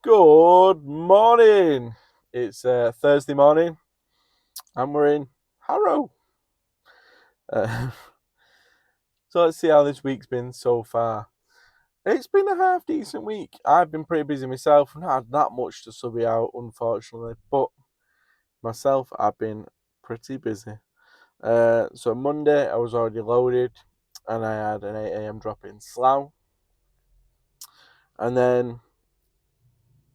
Good morning. It's Thursday morning, and we're in Harrow. Uh, so let's see how this week's been so far. It's been a half decent week. I've been pretty busy myself, not had that much to sub out, unfortunately. But myself, I've been pretty busy. So Monday, I was already loaded, and I had an 8 a.m. drop in Slough, and then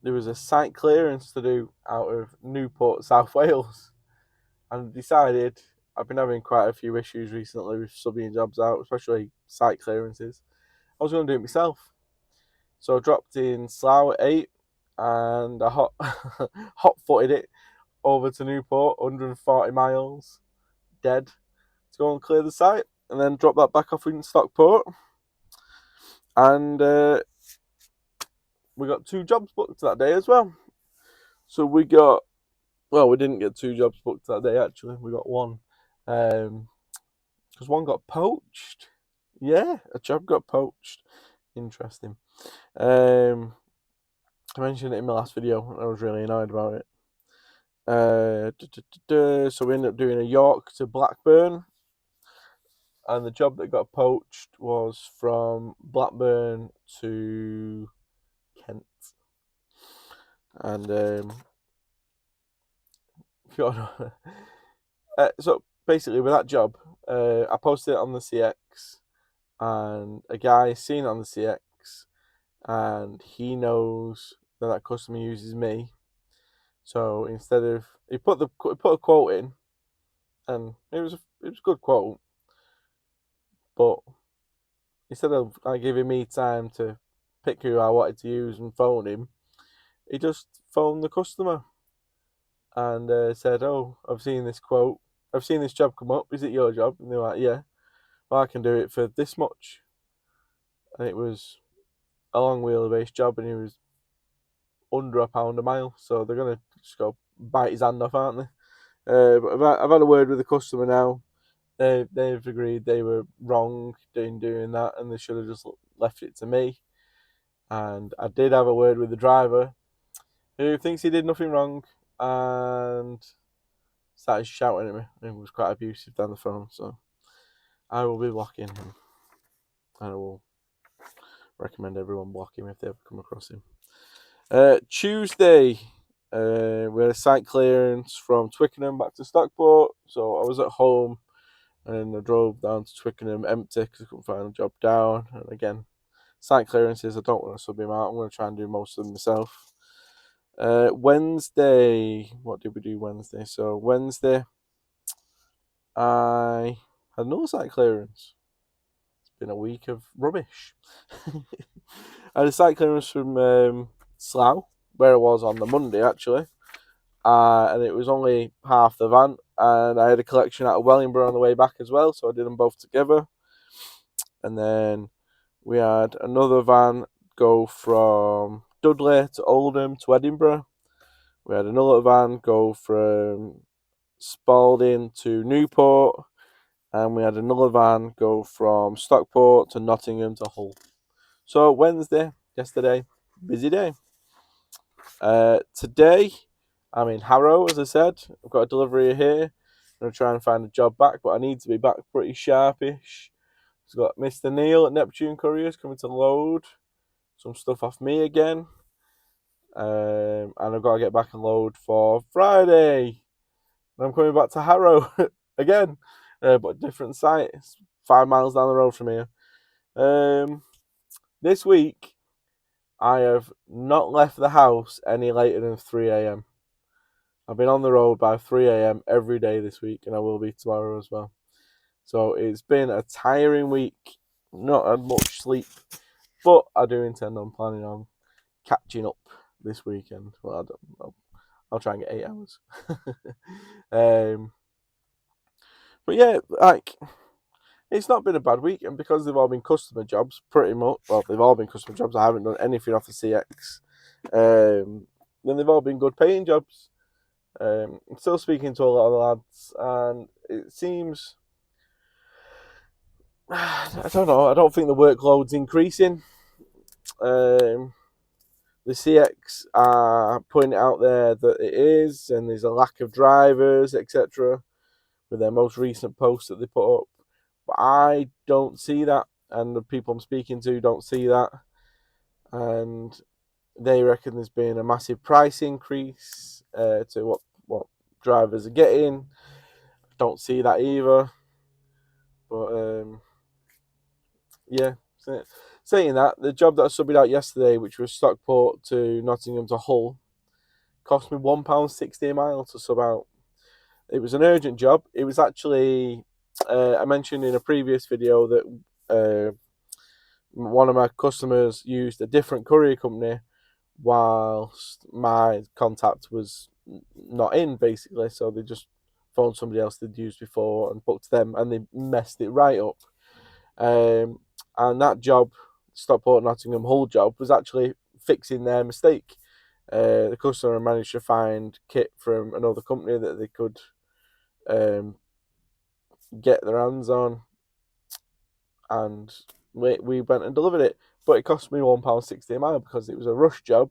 there was a site clearance to do out of Newport, South Wales. And decided I've been having quite a few issues recently with subbing jobs out, especially site clearances. I was going to do it myself. So I dropped in Slough at 8 and I hot footed it over to Newport, 140 miles, dead, to go and clear the site. And then drop that back off in Stockport. And we got 2 jobs booked that day as well. So we didn't get 2 jobs booked that day actually. We got one. Because one got poached. Yeah, a job got poached. Interesting. I mentioned it in my last video. I was really annoyed about it. So we ended up doing a York to Blackburn, and the job that got poached was from Blackburn to Kent. And so basically, with that job, I posted it on the CX, and a guy seen it on the CX, and he knows that customer uses me. So instead of he put a quote in, and it was a good quote, but instead of giving me time to pick who I wanted to use and phone him, he just phoned the customer and said, "Oh, I've seen this quote. I've seen this job come up. Is it your job?" And they're like, "Yeah." Well, I can do it for this much, and it was a long wheelbase job, and it was under £1 a mile. So they're gonna just go bite his hand off, aren't they? But I've had a word with the customer now. They've agreed they were wrong in doing that, and they should have just left it to me. And I did have a word with the driver, who thinks he did nothing wrong, and started shouting at me and was quite abusive down the phone. So I will be blocking him, and I will recommend everyone block him if they ever come across him. Tuesday, we had a site clearance from Twickenham back to Stockport, so I was at home and I drove down to Twickenham empty because I couldn't find a job down. And again, site clearances, I don't want to sub him out. I'm going to try and do most of them myself. Wednesday, what did we do Wednesday? So Wednesday, I had another site clearance. It's been a week of rubbish. I had a site clearance from Slough, where I was on the Monday actually, and it was only half the van, and I had a collection out of Wellingborough on the way back as well, so I did them both together. And then we had another van go from Dudley to Oldham to Edinburgh. We had another van go from Spalding to Newport, and we had another van go from Stockport to Nottingham to Hull. So Wednesday, yesterday, busy day. Today, I'm in Harrow, as I said. I've got a delivery here. I'm going to try and find a job back, but I need to be back pretty sharpish. I've got Mr. Neil at Neptune Couriers coming to load some stuff off me again. And I've got to get back and load for Friday. And I'm coming back to Harrow again, but different site. It's 5 miles down the road from here. This week, I have not left the house any later than 3 a.m. I've been on the road by 3 a.m. every day this week, and I will be tomorrow as well. So it's been a tiring week, not had much sleep, but I do intend on planning on catching up this weekend. Well, I'll try and get 8 hours. But yeah, it's not been a bad week, and because they've all been customer jobs, pretty much. Well, they've all been customer jobs. I haven't done anything off the CX. Then they've all been good paying jobs. I'm still speaking to a lot of the lads, and it seems I don't know. I don't think the workload's increasing. the CX are putting it out there that it is, and there's a lack of drivers, etc., with their most recent post that they put up. But I don't see that, and the people I'm speaking to don't see that, and they reckon there's been a massive price increase to what drivers are getting. Don't see that either. But yeah, saying that, the job that I subbed out yesterday, which was Stockport to Nottingham to Hull, cost me £1.60 a mile to sub out. It was an urgent job. It was actually, I mentioned in a previous video that one of my customers used a different courier company whilst my contact was not in, basically. So they just phoned somebody else they'd used before and booked them, and they messed it right up. And that job, Stockport Nottingham Hull job, was actually fixing their mistake. The customer managed to find kit from another company that they could get their hands on, and we went and delivered it. But it cost me £1.60 a mile because it was a rush job,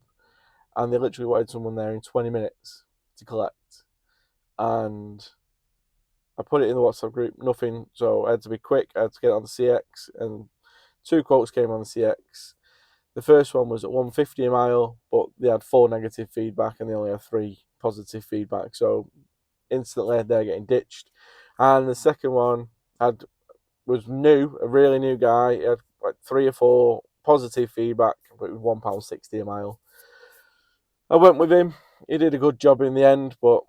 and they literally wanted someone there in 20 minutes to collect. And I put it in the WhatsApp group, nothing, so I had to be quick. I had to get it on the CX, and 2 quotes came on the CX. The first one was at £1.50 a mile, but they had 4 negative feedback and they only had 3 positive feedback. So instantly they're getting ditched. And the second one was new, a really new guy. He had like 3 or 4 positive feedback, but it was £1.60 a mile. I went with him. He did a good job in the end, but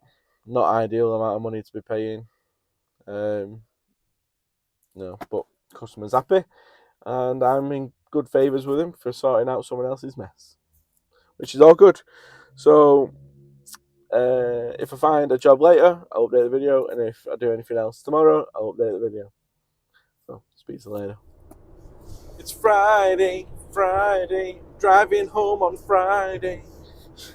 not ideal amount of money to be paying. No, but customer's happy, and I'm in good favours with him for sorting out someone else's mess, which is all good. So if I find a job later, I'll update the video, and if I do anything else tomorrow, I'll update the video. So speak to you later. It's Friday, driving home on Friday.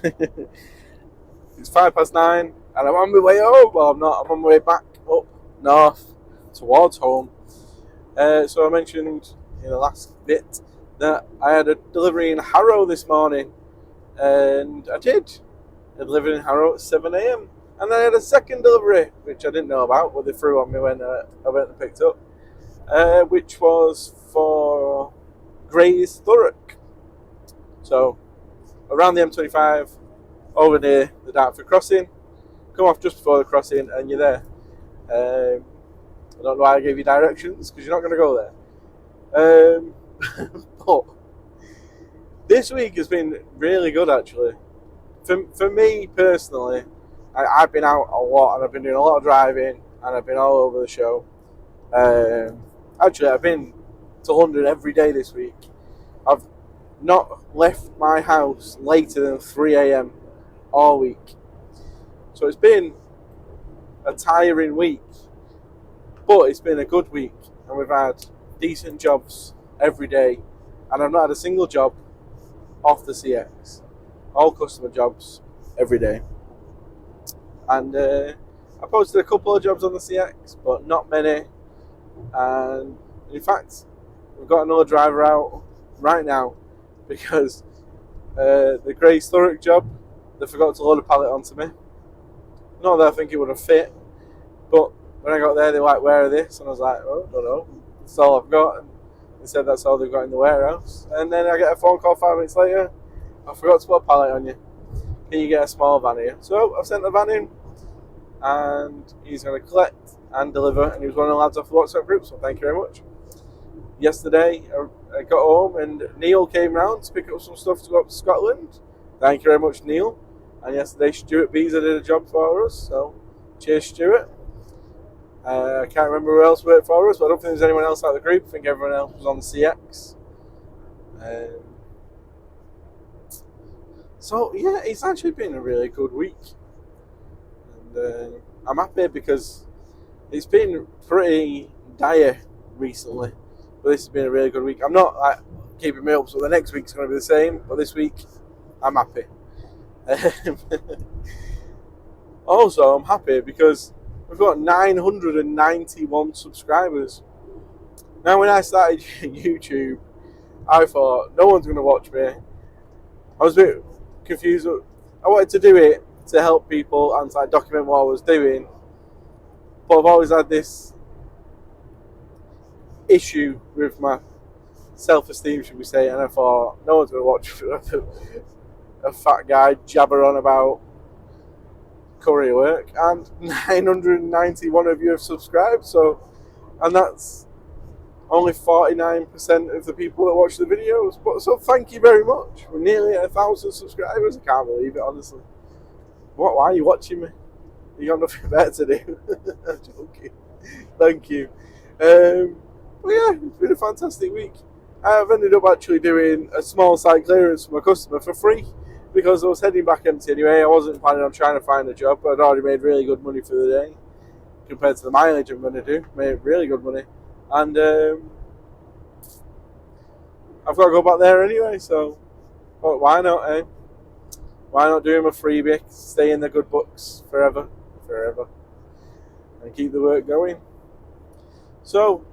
It's 9:05, and I'm on my way home. Well, I'm not. I'm on my way back up north towards home. So I mentioned in the last bit that I had a delivery in Harrow this morning, and I did. I delivered in Harrow at 7 a.m. and then I had a second delivery, which I didn't know about, but they threw on me when I went and picked up, which was for Grays Thurrock. So around the M25, over near the Dartford crossing, come off just before the crossing and you're there. I don't know why I gave you directions, because you're not going to go there. But this week has been really good, actually. For me personally, I've been out a lot, and I've been doing a lot of driving, and I've been all over the show. Actually, I've been to London every day this week. I've not left my house later than 3 a.m. all week. So it's been a tiring week, but it's been a good week, and we've had decent jobs every day, and I've not had a single job off the CX. All customer jobs every day. And I posted a couple of jobs on the CX, but not many. And in fact, we've got another driver out right now because the Grey Thurrock job, they forgot to load a pallet onto me. Not that I think it would have fit, but when I got there, they were like, "Where are this?" And I was like, "Oh, I don't know. That's all I've got." And they said that's all they've got in the warehouse. And then I get a phone call 5 minutes later. "I forgot to put a pallet on you. Can you get a small van here?" So I've sent the van in, and he's going to collect and deliver, and he was one of the lads off the WhatsApp group, so thank you very much. Yesterday, I got home, and Neil came round to pick up some stuff to go up to Scotland. Thank you very much, Neil. And yesterday, Stuart Beezer did a job for us, so cheers, Stuart. I can't remember who else worked for us, but I don't think there's anyone else out of the group. I think everyone else was on the CX. So, yeah, it's actually been a really good week. And I'm happy because it's been pretty dire recently, but this has been a really good week. I'm not keeping me up, so the next week's going to be the same, but this week I'm happy. Also, I'm happy because we've got 991 subscribers. Now, when I started YouTube, I thought no one's going to watch me. I was a bit confused. I wanted to do it to help people and like document what I was doing, but I've always had this issue with my self-esteem, should we say, and I thought no one's going to watch a fat guy jabber on about courier work, and 991 of you have subscribed, so, and that's only 49% of the people that watch the videos, but so thank you very much. We're nearly at 1,000 subscribers. I can't believe it, honestly. Why are you watching me? You got nothing better to do. I'm joking. Thank you. But yeah, it's been a fantastic week. I've ended up actually doing a small site clearance for my customer for free because I was heading back empty anyway. I wasn't planning on trying to find a job, but I'd already made really good money for the day compared to the mileage I'm going to do. Made really good money. And I've got to go back there anyway, so why not, eh? Why not do him a freebie, stay in the good books forever, and keep the work going? So,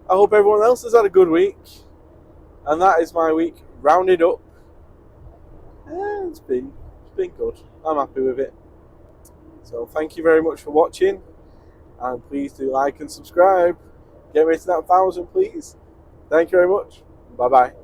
I hope everyone else has had a good week, and that is my week rounded up. It's been good. I'm happy with it. So, thank you very much for watching, and please do like and subscribe. Get me to that 1,000, please. Thank you very much. Bye bye.